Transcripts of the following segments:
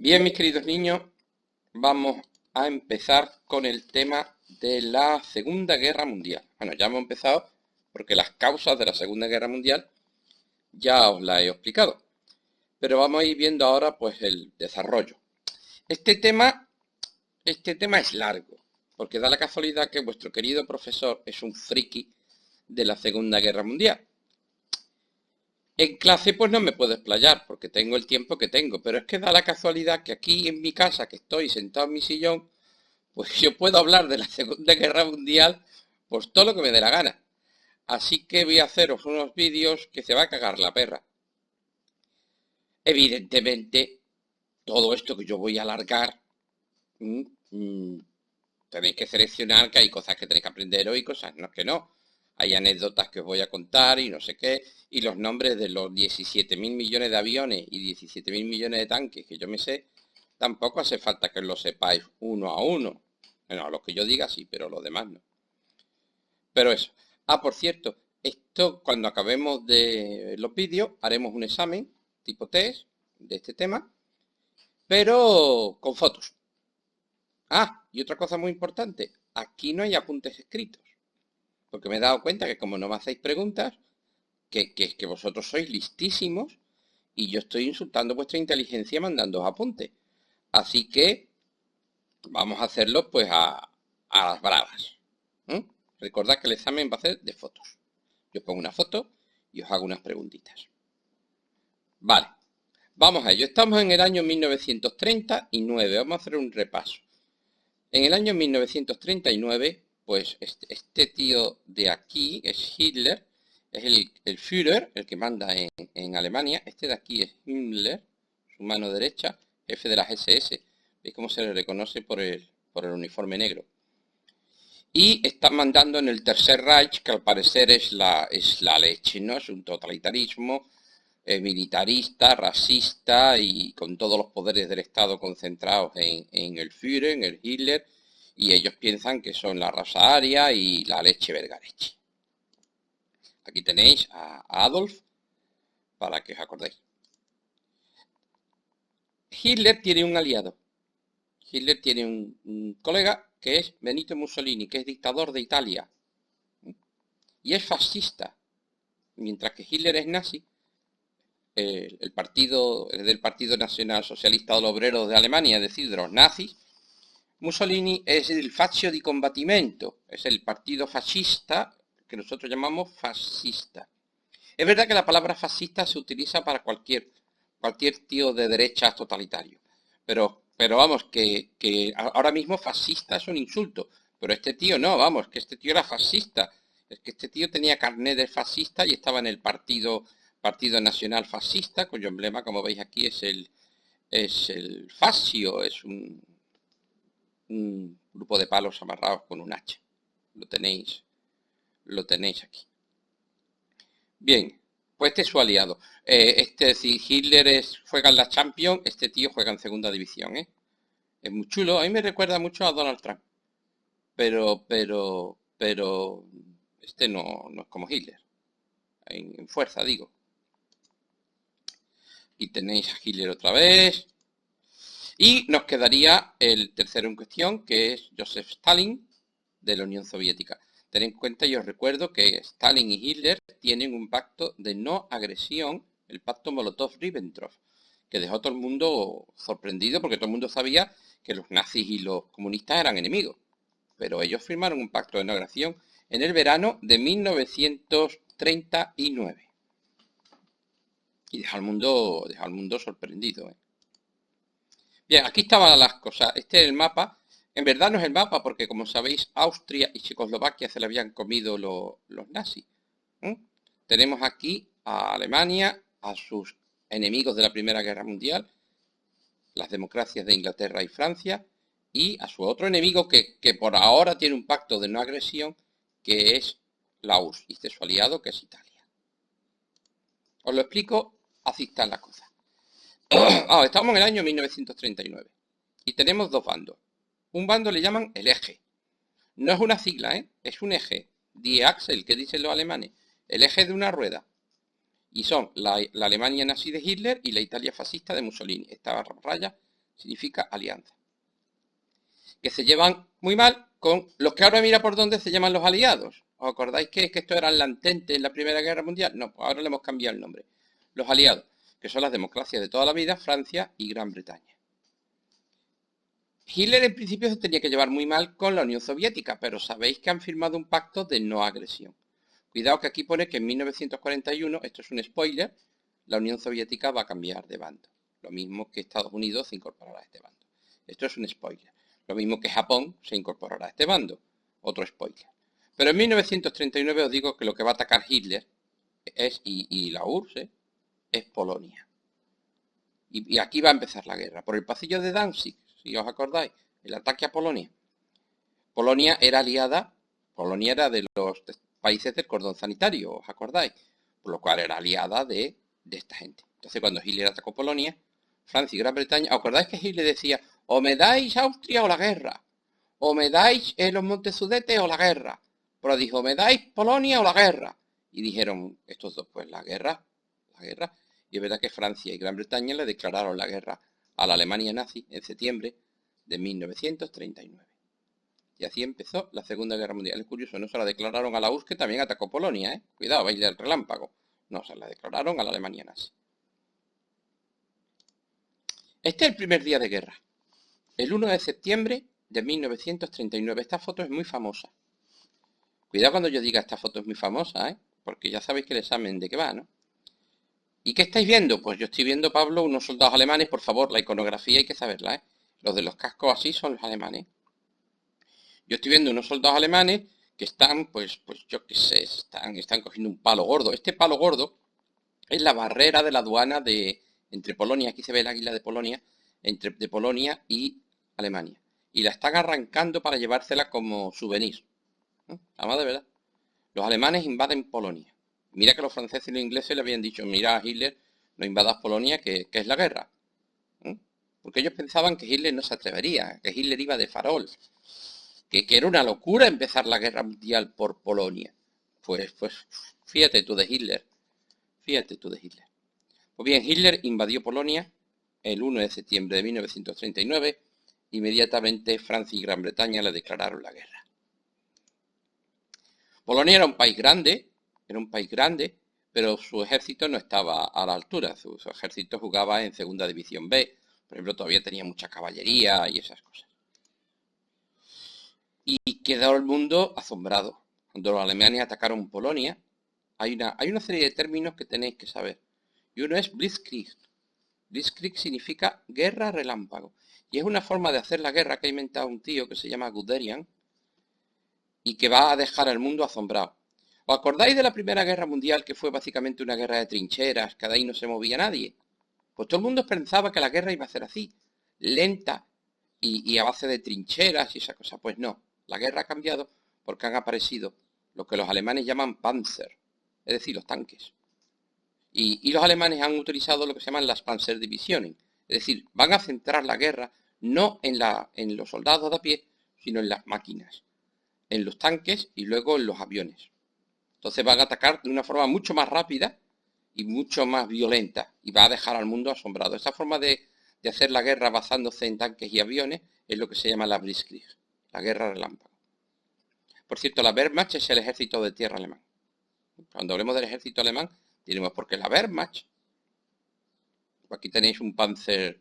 Bien, mis queridos niños, vamos a empezar con el tema de la Segunda Guerra Mundial. Bueno, ya hemos empezado porque las causas de la Segunda Guerra Mundial ya os las he explicado. Pero vamos a ir viendo ahora pues el desarrollo. Este tema, este tema es largo, porque da la casualidad que vuestro querido profesor es un friki de la Segunda Guerra Mundial. En clase pues no me puedo explayar porque tengo el tiempo que tengo, pero es que da la casualidad que aquí en mi casa, que estoy sentado en mi sillón, pues yo puedo hablar de la Segunda Guerra Mundial pues todo lo que me dé la gana. Así que voy a haceros unos vídeos que se va a cagar la perra. Evidentemente, todo esto que yo voy a alargar, mm, mm, tenéis que seleccionar que hay cosas que tenéis que aprender hoy y cosas no que no. Hay anécdotas que os voy a contar y no sé qué, y los nombres de los 17.000 millones de aviones y 17.000 millones de tanques que yo me sé, tampoco hace falta que los sepáis uno a uno. Bueno, a los que yo diga sí, pero los demás no. Pero eso. Ah, por cierto, esto cuando acabemos de los vídeos haremos un examen tipo test de este tema, pero con fotos. Ah, y otra cosa muy importante, aquí no hay apuntes escritos. Porque me he dado cuenta que como no me hacéis preguntas, que vosotros sois listísimos y yo estoy insultando vuestra inteligencia mandando apuntes. Así que vamos a hacerlo pues a las bravas. ¿Eh? Recordad que el examen va a ser de fotos. Yo pongo una foto y os hago unas preguntitas. Vale, vamos a ello. Estamos en el año 1939. Vamos a hacer un repaso. En el año 1939, pues este tío de aquí es Hitler, es el Führer, el que manda en Alemania. Este de aquí es Himmler, su mano derecha, jefe de las SS. ¿Veis cómo se le reconoce por el uniforme negro? Y está mandando en el Tercer Reich, que al parecer es la leche, ¿no? Es un totalitarismo militarista, racista y con todos los poderes del Estado concentrados en el Führer, en el Hitler, y ellos piensan que son la raza aria y la leche verga leche. Aquí tenéis a Adolf para que os acordéis. Hitler tiene un aliado. Hitler tiene un colega que es Benito Mussolini, que es dictador de Italia y es fascista. Mientras que Hitler es nazi, el partido del Partido Nacional Socialista de los Obreros de Alemania, es decir, de los nazis. Mussolini es el Faccio di Combattimento, es el partido fascista que nosotros llamamos fascista. Es verdad que la palabra fascista se utiliza para cualquier tío de derechas totalitario, pero vamos, que ahora mismo fascista es un insulto, pero este tío no, vamos, que este tío era fascista, es que este tío tenía carnet de fascista y estaba en el Partido Nacional Fascista, cuyo emblema, como veis aquí, es el fascio, es un grupo de palos amarrados con un hacha. Lo tenéis aquí. Bien, pues este es su aliado. Si Hitler juega en la Champions, este tío juega en segunda división, ¿eh? Es muy chulo. A mí me recuerda mucho a Donald Trump. Pero este no es como Hitler. En fuerza, digo. Y tenéis a Hitler otra vez. Y nos quedaría el tercero en cuestión, que es Joseph Stalin, de la Unión Soviética. Tened en cuenta y os recuerdo que Stalin y Hitler tienen un pacto de no agresión, el pacto Molotov-Ribbentrop, que dejó a todo el mundo sorprendido porque todo el mundo sabía que los nazis y los comunistas eran enemigos. Pero ellos firmaron un pacto de no agresión en el verano de 1939. Y dejó al mundo sorprendido, ¿eh? Bien, aquí estaban las cosas. Este es el mapa. En verdad no es el mapa porque, como sabéis, Austria y Checoslovaquia se le habían comido los nazis. ¿Mm? Tenemos aquí a Alemania, a sus enemigos de la Primera Guerra Mundial, las democracias de Inglaterra y Francia, y a su otro enemigo que por ahora tiene un pacto de no agresión, que es la URSS, y este su aliado, que es Italia. Os lo explico, así están las cosas. Estamos en el año 1939 y tenemos dos bandos. Un bando le llaman el eje. No es una sigla, es un eje. Die Achse, que dicen los alemanes. El eje de una rueda. Y son la Alemania nazi de Hitler y la Italia fascista de Mussolini. Esta raya significa alianza. Que se llevan muy mal con los que ahora mira por dónde se llaman los aliados. ¿Os acordáis que esto era el Entente en la Primera Guerra Mundial? No, pues ahora le hemos cambiado el nombre. Los aliados, que son las democracias de toda la vida, Francia y Gran Bretaña. Hitler en principio se tenía que llevar muy mal con la Unión Soviética, pero sabéis que han firmado un pacto de no agresión. Cuidado que aquí pone que en 1941, esto es un spoiler, la Unión Soviética va a cambiar de bando. Lo mismo que Estados Unidos se incorporará a este bando. Esto es un spoiler. Lo mismo que Japón se incorporará a este bando. Otro spoiler. Pero en 1939 os digo que lo que va a atacar Hitler es, y la URSS, es Polonia. Y aquí va a empezar la guerra. Por el pasillo de Danzig, si os acordáis, el ataque a Polonia. Polonia era de los países del cordón sanitario, ¿os acordáis? Por lo cual era aliada de esta gente. Entonces cuando Hitler atacó Polonia, Francia y Gran Bretaña, ¿os acordáis que Hitler decía, o me dais Austria o la guerra? O me dais los Montes Sudetes o la guerra. Pero dijo, me dais Polonia o la guerra. Y dijeron estos dos, pues la guerra. Y es verdad que Francia y Gran Bretaña le declararon la guerra a la Alemania nazi en septiembre de 1939. Y así empezó la Segunda Guerra Mundial. Es curioso, no se la declararon a la URSS, que también atacó Polonia, ¿eh? Cuidado, vais del relámpago. No, se la declararon a la Alemania nazi. Este es el primer día de guerra. El 1 de septiembre de 1939. Esta foto es muy famosa. Cuidado cuando yo diga esta foto es muy famosa, ¿eh? Porque ya sabéis que el examen de qué va, ¿no? ¿Y qué estáis viendo? Pues yo estoy viendo, Pablo, unos soldados alemanes. Por favor, la iconografía hay que saberla, ¿eh? Los de los cascos así son los alemanes. Yo estoy viendo unos soldados alemanes que están, pues yo qué sé, están cogiendo un palo gordo. Este palo gordo es la barrera de la aduana entre Polonia, aquí se ve el águila de Polonia, de Polonia y Alemania. Y la están arrancando para llevársela como souvenir. ¿No? Además de verdad. Los alemanes invaden Polonia. Mira que los franceses y los ingleses le habían dicho, mira a Hitler, no invadas Polonia, que es la guerra. ¿No? Porque ellos pensaban que Hitler no se atrevería, que Hitler iba de farol, que era una locura empezar la guerra mundial por Polonia. Pues fíjate tú de Hitler. Pues bien, Hitler invadió Polonia el 1 de septiembre de 1939. Inmediatamente Francia y Gran Bretaña le declararon la guerra. Polonia era un país grande, pero su ejército no estaba a la altura. Su ejército jugaba en Segunda División B. Por ejemplo, todavía tenía mucha caballería y esas cosas. Y quedó el mundo asombrado. Cuando los alemanes atacaron Polonia, hay una serie de términos que tenéis que saber. Y uno es Blitzkrieg. Blitzkrieg significa guerra relámpago. Y es una forma de hacer la guerra que ha inventado un tío que se llama Guderian y que va a dejar al mundo asombrado. ¿Os acordáis de la Primera Guerra Mundial, que fue básicamente una guerra de trincheras, que de ahí no se movía nadie? Pues todo el mundo pensaba que la guerra iba a ser así, lenta y a base de trincheras y esa cosa. Pues no, la guerra ha cambiado porque han aparecido lo que los alemanes llaman Panzer, es decir, los tanques. Y los alemanes han utilizado lo que se llaman las Panzerdivisionen, es decir, van a centrar la guerra no en los soldados de a pie, sino en las máquinas, en los tanques y luego en los aviones. Entonces van a atacar de una forma mucho más rápida y mucho más violenta y va a dejar al mundo asombrado. Esa forma de hacer la guerra basándose en tanques y aviones es lo que se llama la Blitzkrieg, la guerra relámpago. Por cierto, la Wehrmacht es el ejército de tierra alemán. Cuando hablemos del ejército alemán, diremos, ¿por qué la Wehrmacht? Aquí tenéis un Panzer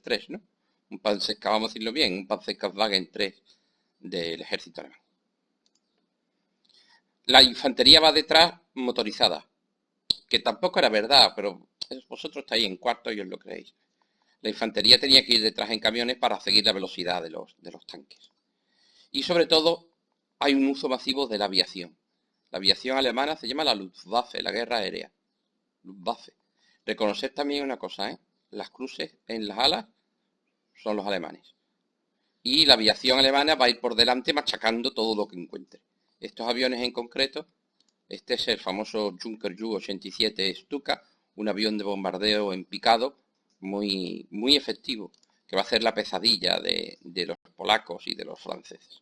3, ¿no? Un Panzer, vamos a decirlo bien, un Panzerkampfwagen 3 del ejército alemán. La infantería va detrás motorizada, que tampoco era verdad, pero vosotros estáis en cuarto y os lo creéis. La infantería tenía que ir detrás en camiones para seguir la velocidad de los tanques. Y sobre todo, hay un uso masivo de la aviación. La aviación alemana se llama la Luftwaffe, la guerra aérea. Luftwaffe. Reconocer también una cosa, ¿eh? Las cruces en las alas son los alemanes. Y la aviación alemana va a ir por delante machacando todo lo que encuentre. Estos aviones en concreto, este es el famoso Junker Ju-87 Stuka, un avión de bombardeo en picado muy, muy efectivo, que va a ser la pesadilla de los polacos y de los franceses.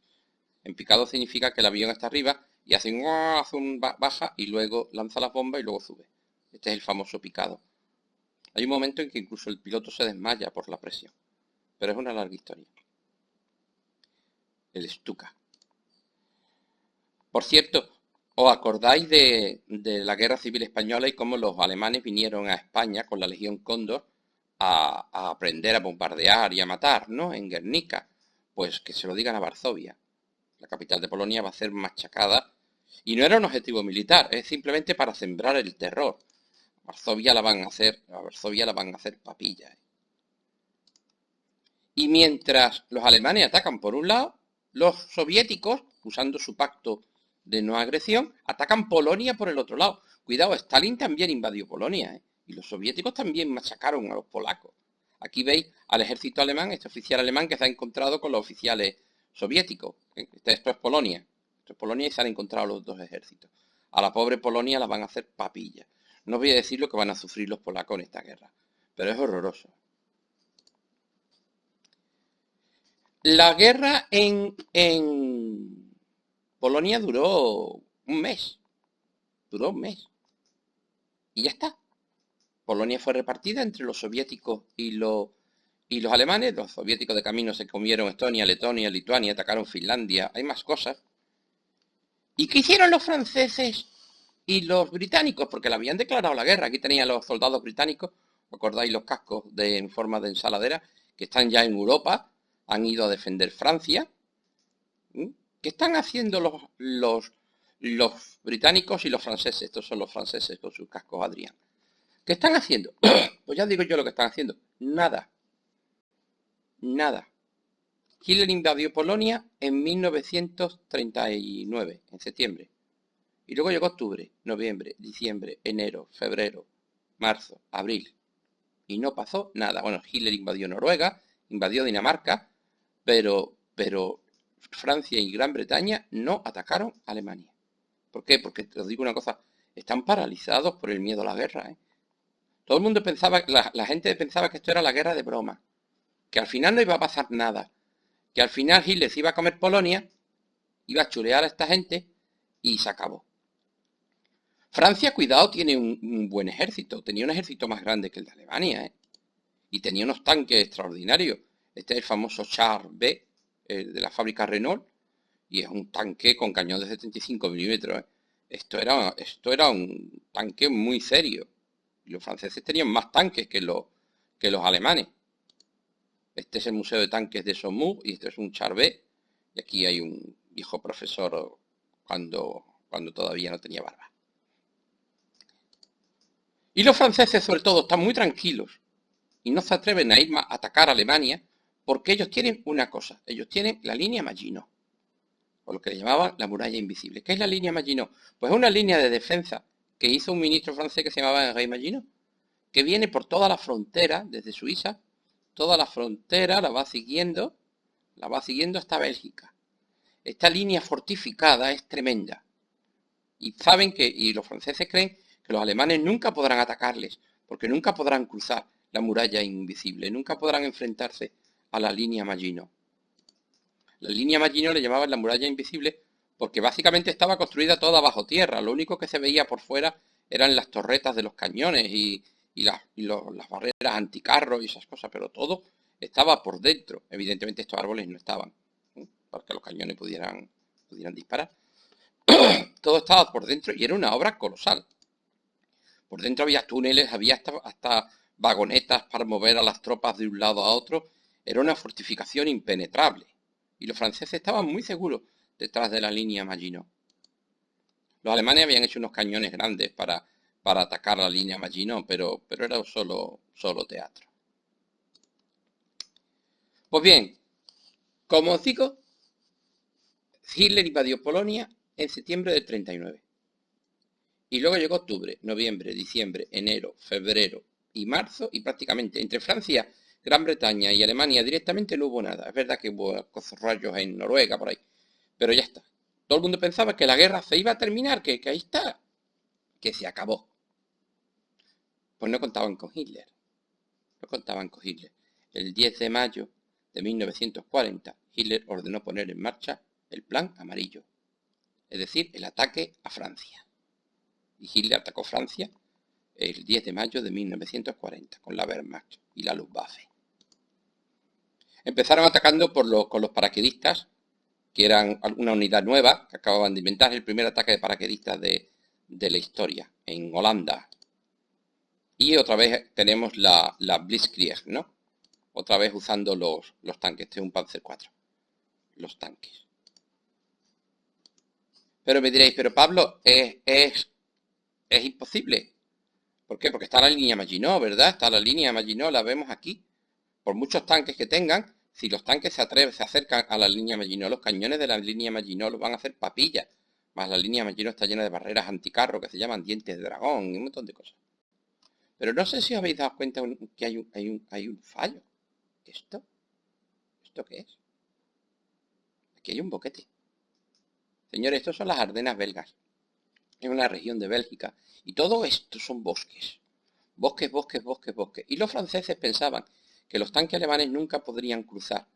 En picado significa que el avión está arriba y hace un baja y luego lanza las bombas y luego sube. Este es el famoso picado. Hay un momento en que incluso el piloto se desmaya por la presión. pero es una larga historia. El Stuka. Por cierto, ¿os acordáis de la Guerra Civil Española y cómo los alemanes vinieron a España con la Legión Cóndor a aprender a bombardear y a matar, ¿no? En Guernica. Pues que se lo digan a Varsovia. La capital de Polonia va a ser machacada. Y no era un objetivo militar, es simplemente para sembrar el terror. A Varsovia la van a hacer papilla. Y mientras los alemanes atacan por un lado, los soviéticos, usando su pacto de no agresión, atacan Polonia por el otro lado. Cuidado, Stalin también invadió Polonia, ¿eh? Y los soviéticos también machacaron a los polacos. Aquí veis al ejército alemán, este oficial alemán que se ha encontrado con los oficiales soviéticos. Esto es Polonia. Esto es Polonia y se han encontrado los dos ejércitos. A la pobre Polonia la van a hacer papilla. No voy a decir lo que van a sufrir los polacos en esta guerra, pero es horroroso. La guerra en Polonia duró un mes. Duró un mes. Y ya está. Polonia fue repartida entre los soviéticos y los alemanes. Los soviéticos de camino se comieron Estonia, Letonia, Lituania, atacaron Finlandia. Hay más cosas. ¿Y qué hicieron los franceses y los británicos? Porque le habían declarado la guerra. Aquí tenían los soldados británicos. ¿Acordáis los cascos en forma de ensaladera? Que están ya en Europa. Han ido a defender Francia. ¿Qué están haciendo los británicos y los franceses? Estos son los franceses con sus cascos Adrián. ¿Qué están haciendo? Pues ya digo yo lo que están haciendo. Nada. Nada. Hitler invadió Polonia en 1939, en septiembre. Y luego llegó octubre, noviembre, diciembre, enero, febrero, marzo, abril. Y no pasó nada. Bueno, Hitler invadió Noruega, invadió Dinamarca, pero Francia y Gran Bretaña no atacaron a Alemania. ¿Por qué? Porque os digo una cosa, están paralizados por el miedo a la guerra, ¿eh? Todo el mundo pensaba, la gente pensaba que esto era la guerra de broma, que al final no iba a pasar nada, que al final Hitler se iba a comer Polonia, iba a chulear a esta gente y se acabó. Francia, cuidado, tiene un buen ejército, tenía un ejército más grande que el de Alemania, ¿eh? Y tenía unos tanques extraordinarios. Este es el famoso Char B, de la fábrica Renault, y es un tanque con cañón de 75 milímetros, ¿eh? Esto era un tanque muy serio. Y los franceses tenían más tanques que los alemanes. Este es el Museo de Tanques de Saumur y este es un Char B. Y aquí hay un viejo profesor cuando todavía no tenía barba. Y los franceses, sobre todo, están muy tranquilos y no se atreven a ir a atacar a Alemania porque ellos tienen una cosa. Ellos tienen la línea Maginot, o lo que le llamaban la muralla invisible. ¿Qué es la línea Maginot? Pues es una línea de defensa que hizo un ministro francés que se llamaba Henri Maginot, que viene por toda la frontera, desde Suiza, toda la frontera la va siguiendo hasta Bélgica. Esta línea fortificada es tremenda. Y los franceses creen que los alemanes nunca podrán atacarles, porque nunca podrán cruzar la muralla invisible, nunca podrán enfrentarse a la línea Maginot. La línea Maginot le llamaban la muralla invisible porque básicamente estaba construida toda bajo tierra. Lo único que se veía por fuera eran las torretas de los cañones y las barreras anticarros y esas cosas, pero todo estaba por dentro. Evidentemente estos árboles no estaban, ¿eh?, para que los cañones pudieran disparar. Todo estaba por dentro y era una obra colosal. Por dentro había túneles, había hasta vagonetas para mover a las tropas de un lado a otro. Era una fortificación impenetrable. Y los franceses estaban muy seguros detrás de la línea Maginot. Los alemanes habían hecho unos cañones grandes para atacar la línea Maginot, pero era solo teatro. Pues bien, como os digo, Hitler invadió Polonia en septiembre del 39. Y luego llegó octubre, noviembre, diciembre, enero, febrero y marzo, y prácticamente entre Francia, Gran Bretaña y Alemania directamente no hubo nada. Es verdad que hubo rayos en Noruega, por ahí, pero ya está. Todo el mundo pensaba que la guerra se iba a terminar, que ahí está, que se acabó. Pues no contaban con Hitler. No contaban con Hitler. El 10 de mayo de 1940, Hitler ordenó poner en marcha el Plan Amarillo, es decir, el ataque a Francia. Y Hitler atacó Francia el 10 de mayo de 1940 con la Wehrmacht y la Luftwaffe. Empezaron atacando con los paraquedistas, que eran una unidad nueva, que acababan de inventar el primer ataque de paraquedistas de la historia, en Holanda. Y otra vez tenemos la Blitzkrieg, ¿no? Otra vez usando los tanques. Este es un Panzer IV. Los tanques. Pero me diréis, pero Pablo, es imposible. ¿Por qué? Porque está la línea Maginot, ¿verdad? Está la línea Maginot, la vemos aquí. Por muchos tanques que tengan, si los tanques se acercan a la línea Maginot, los cañones de la línea Maginot los van a hacer papilla. Más la línea Maginot está llena de barreras anticarro que se llaman dientes de dragón y un montón de cosas. Pero no sé si os habéis dado cuenta que hay un fallo. ¿Esto? ¿Esto qué es? Aquí hay un boquete. Señores, estos son las Ardenas belgas. Es una región de Bélgica. Y todo esto son bosques. Bosques, bosques, bosques, bosques. Y los franceses pensaban que los tanques alemanes nunca podrían cruzar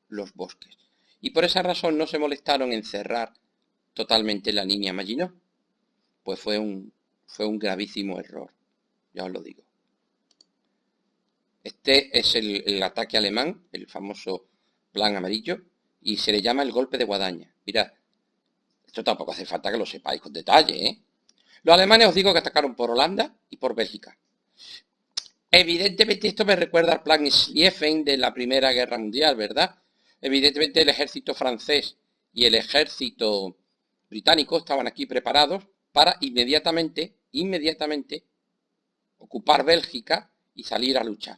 los bosques. Y por esa razón no se molestaron en cerrar totalmente la línea Maginot. Pues fue un gravísimo error, ya os lo digo. Este es el ataque alemán, el famoso plan amarillo, y se le llama el golpe de guadaña. Mirad, esto tampoco hace falta que lo sepáis con detalle, ¿eh? Los alemanes os digo que atacaron por Holanda y por Bélgica. Evidentemente esto me recuerda al plan Schlieffen de la Primera Guerra Mundial, ¿verdad? Evidentemente el ejército francés y el ejército británico estaban aquí preparados para inmediatamente ocupar Bélgica y salir a luchar.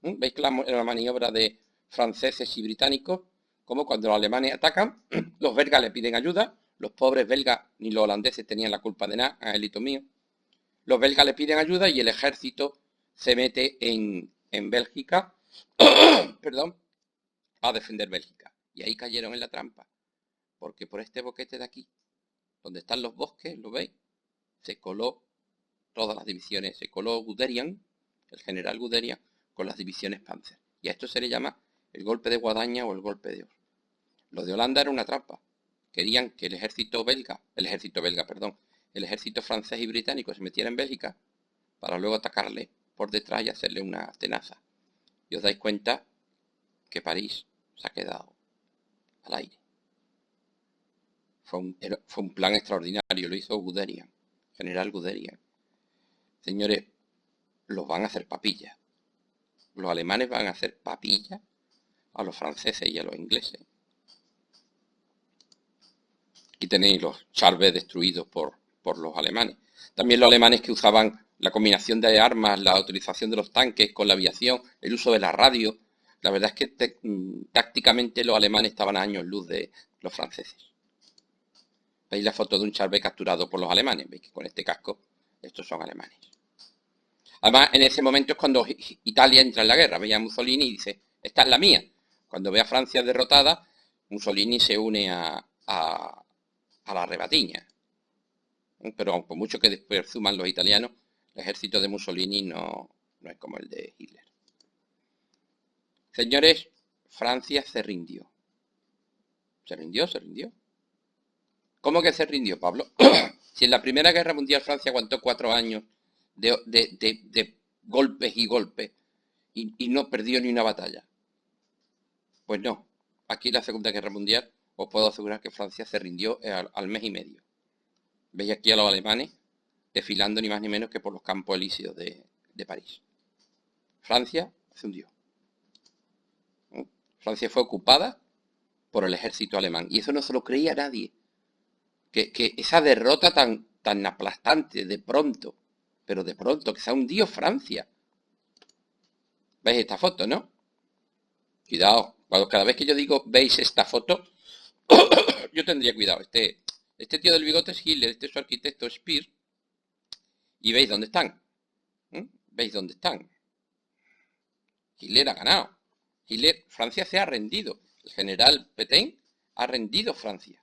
¿Veis que la maniobra de franceses y británicos, como cuando los alemanes atacan, los belgas le piden ayuda, los pobres belgas ni los holandeses tenían la culpa de nada, angelito mío. Los belgas le piden ayuda y el ejército se mete en Bélgica, perdón, a defender Bélgica. Y ahí cayeron en la trampa, porque por este boquete de aquí, donde están los bosques, ¿lo veis? Se coló todas las divisiones, se coló Guderian, el general Guderian, con las divisiones Panzer. Y a esto se le llama el golpe de guadaña o el golpe de oro. Lo de Holanda era una trampa. Querían que el ejército francés y británico se metiera en Bélgica para luego atacarle por detrás y hacerle una tenaza. Y os dais cuenta que París se ha quedado al aire. Fue un plan extraordinario, lo hizo Guderian, general Guderian. Señores, los van a hacer papilla. Los alemanes van a hacer papilla a los franceses y a los ingleses. Aquí tenéis los Charbet destruidos por los alemanes. También los alemanes que usaban la combinación de armas, la utilización de los tanques con la aviación, el uso de la radio. La verdad es que tácticamente los alemanes estaban a años luz de los franceses. ¿Veis la foto de un Charbet capturado por los alemanes? ¿Veis que con este casco estos son alemanes? Además, en ese momento es cuando Italia entra en la guerra. Veía a Mussolini y dice, esta es la mía. Cuando ve a Francia derrotada, Mussolini se une a la rebatiña. Pero por mucho que después suman los italianos, el ejército de Mussolini no es como el de Hitler. Señores, Francia se rindió. ¿Se rindió? ¿Cómo que se rindió, Pablo? Si en la Primera Guerra Mundial Francia aguantó 4 años de golpes y golpes y no perdió ni una batalla. Pues no. Aquí en la Segunda Guerra Mundial os puedo asegurar que Francia se rindió al mes y medio. Veis aquí a los alemanes desfilando ni más ni menos que por los campos elíseos de París. Francia se hundió. Francia fue ocupada por el ejército alemán. Y eso no se lo creía nadie. Que esa derrota tan aplastante de pronto, pero de pronto, que se ha hundido Francia. ¿Veis esta foto, no? Cuidado. Cada vez que yo digo, ¿veis esta foto? Yo tendría cuidado. Este tío del bigote es Hitler, este es su arquitecto Speer. ¿Y veis dónde están? ¿Veis dónde están? Hitler ha ganado. Francia se ha rendido. El general Pétain ha rendido Francia.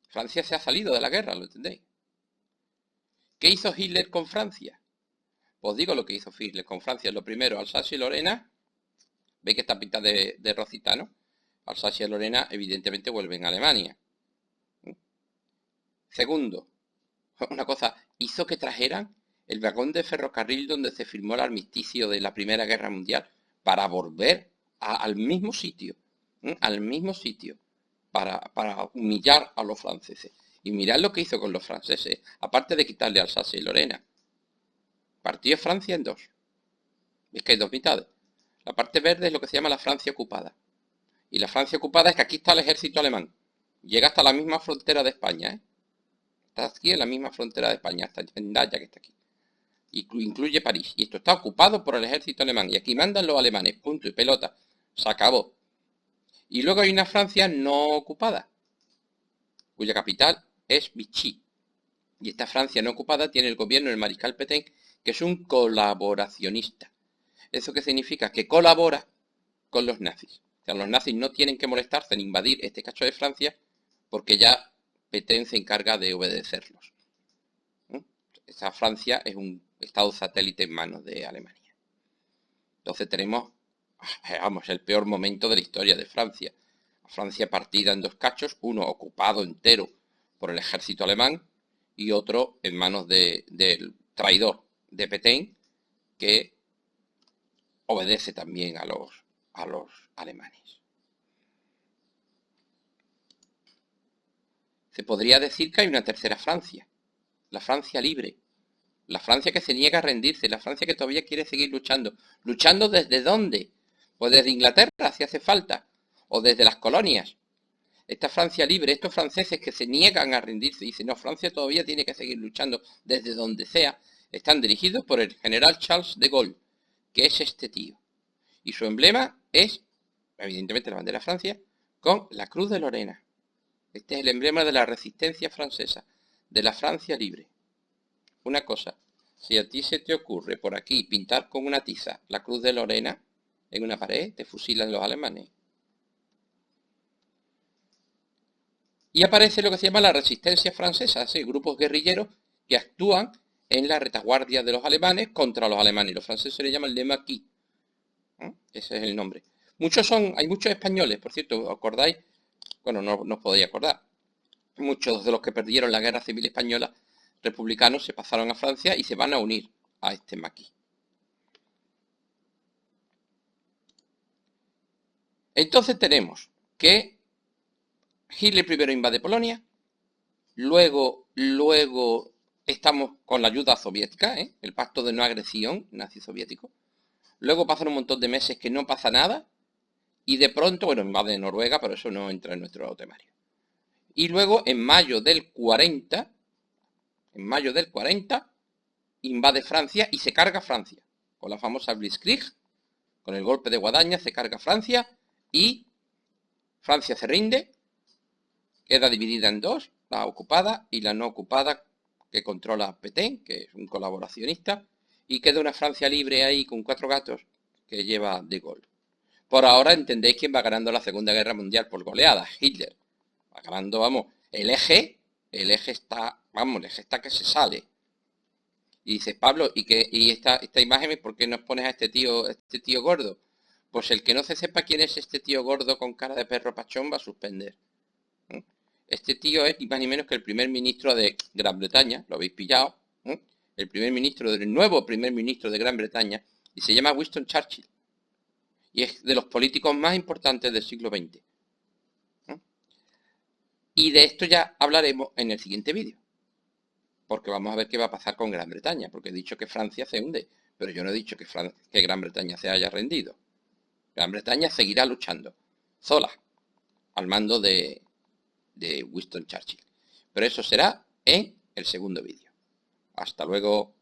Francia se ha salido de la guerra, ¿lo entendéis? ¿Qué hizo Hitler con Francia? Pues digo lo que hizo Hitler con Francia. Lo primero, Alsacia y Lorena. ¿Veis que está pintada de rosita, no? Alsacia y Lorena evidentemente vuelven a Alemania. Segundo, una cosa, hizo que trajeran el vagón de ferrocarril donde se firmó el armisticio de la Primera Guerra Mundial, para volver al mismo sitio, al mismo sitio, para humillar a los franceses. Y mirad lo que hizo con los franceses, aparte de quitarle Alsacia y Lorena. Partió Francia en dos. Es que hay dos mitades. La parte verde es lo que se llama la Francia ocupada. Y la Francia ocupada es que aquí está el ejército alemán. Llega hasta la misma frontera de España, ¿eh? Está aquí en la misma frontera de España, hasta Hendaya, que está aquí. Incluye París. Y esto está ocupado por el ejército alemán. Y aquí mandan los alemanes. Punto y pelota. Se acabó. Y luego hay una Francia no ocupada, cuya capital es Vichy. Y esta Francia no ocupada tiene el gobierno del mariscal Pétain, que es un colaboracionista. ¿Eso qué significa? Que colabora con los nazis. O sea, los nazis no tienen que molestarse en invadir este cacho de Francia porque ya Pétain se encarga de obedecerlos. Esa Francia es un estado satélite en manos de Alemania. Entonces tenemos, vamos, el peor momento de la historia de Francia. Francia partida en dos cachos, uno ocupado entero por el ejército alemán y otro en manos del traidor de Pétain, que obedece también a los alemanes. Se podría decir que hay una tercera Francia, la Francia libre, la Francia que se niega a rendirse, la Francia que todavía quiere seguir luchando. ¿Luchando desde dónde? Pues desde Inglaterra, si hace falta, o desde las colonias. Esta Francia libre, estos franceses que se niegan a rendirse y dicen, no, Francia todavía tiene que seguir luchando desde donde sea, están dirigidos por el general Charles de Gaulle, que es este tío. Y su emblema es, evidentemente, la bandera de Francia, con la Cruz de Lorena. Este es el emblema de la resistencia francesa, de la Francia libre. Una cosa, si a ti se te ocurre por aquí pintar con una tiza la Cruz de Lorena en una pared, te fusilan los alemanes. Y aparece lo que se llama la resistencia francesa, ¿sí? Grupos guerrilleros que actúan en la retaguardia de los alemanes contra los alemanes. Los franceses le llaman le maquis. Ese es el nombre. Hay muchos españoles, por cierto, ¿os acordáis? Bueno, no os podéis acordar. Muchos de los que perdieron la guerra civil española, republicanos, se pasaron a Francia y se van a unir a este maquis. Entonces tenemos que Hitler primero invade Polonia, luego estamos con la ayuda soviética, el pacto de no agresión nazi-soviético. Luego pasan un montón de meses que no pasa nada y de pronto, bueno, invade Noruega, pero eso no entra en nuestro temario. Y luego en mayo del 40, invade Francia y se carga Francia. Con la famosa Blitzkrieg, con el golpe de guadaña, se carga Francia y Francia se rinde, queda dividida en dos, la ocupada y la no ocupada, que controla Pétain, que es un colaboracionista, y queda una Francia libre ahí con 4 gatos que lleva de Gaulle. Por ahora entendéis quién va ganando la Segunda Guerra Mundial por goleada, Hitler. Va ganando, vamos, el eje está que se sale. Y dices, Pablo, ¿y esta imagen, por qué nos pones a este tío gordo? Pues el que no se sepa quién es este tío gordo con cara de perro pachón va a suspender. Este tío es ni más ni menos que el primer ministro de Gran Bretaña, lo habéis pillado, el nuevo primer ministro de Gran Bretaña, y se llama Winston Churchill. Y es de los políticos más importantes del siglo XX. Y de esto ya hablaremos en el siguiente vídeo. Porque vamos a ver qué va a pasar con Gran Bretaña, porque he dicho que Francia se hunde, pero yo no he dicho que Gran Bretaña se haya rendido. Gran Bretaña seguirá luchando, sola, al mando de Winston Churchill. Pero eso será en el segundo vídeo. Hasta luego.